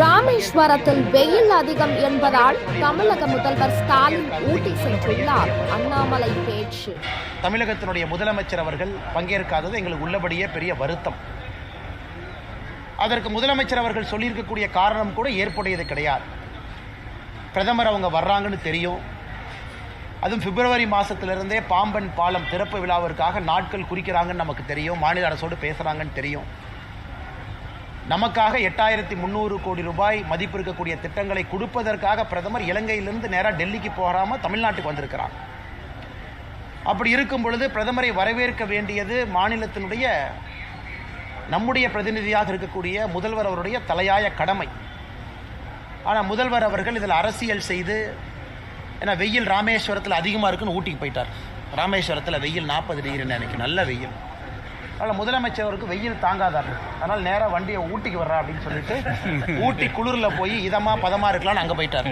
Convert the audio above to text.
ராமேஸ்வரத்தில் வெயில் அதிகம் என்பதால் தமிழக முதல்வர் ஸ்டாலின் ஊட்டி சென்றுள்ளார். அண்ணாமலை பேச்சு. தமிழகத்தினுடைய முதலமைச்சர் அவர்கள் பங்கேற்காதது எங்களுக்கு உள்ளபடியே பெரிய வருத்தம். அதற்கு முதலமைச்சர் அவர்கள் சொல்லியிருக்கக்கூடிய காரணம் கூட ஏற்புடையது கிடையாது. பிரதமர் அவங்க வர்றாங்கன்னு தெரியும். அதுவும் பிப்ரவரி மாதத்திலிருந்தே பாம்பன் பாலம் திறப்பு விழாவிற்காக நாட்கள் குறிக்கிறாங்கன்னு நமக்கு தெரியும். மாநில அரசோடு பேசுகிறாங்கன்னு தெரியும். நமக்காக 8300 கோடி ரூபாய் மதிப்பு இருக்கக்கூடிய திட்டங்களை கொடுப்பதற்காக பிரதமர் இலங்கையிலிருந்து நேராக டெல்லிக்கு போகாமல் தமிழ்நாட்டுக்கு வந்திருக்கிறார். அப்படி இருக்கும் பொழுது பிரதமரை வரவேற்க வேண்டியது மாநிலத்தினுடைய நம்முடைய பிரதிநிதியாக இருக்கக்கூடிய முதல்வர் அவருடைய தலையாய கடமை. ஆனால் முதல்வர் அவர்கள் இதில் அரசியல் செய்து, ஏன்னா வெயில் ராமேஸ்வரத்தில் அதிகமாக இருக்குன்னு ஊட்டிக்கு போயிட்டார். ராமேஸ்வரத்தில் வெயில் 40 டிகிரின்னு எனக்கு நல்ல வெயில். அதனால் முதலமைச்சருக்கு வெயில் தாங்காதார். அதனால் நேராக வண்டியை ஊட்டிக்கு வர்றா அப்படின்னு சொல்லிட்டு ஊட்டி குளிரில் போய் இதமாக பதமாக இருக்கலான்னு அங்கே போயிட்டார்.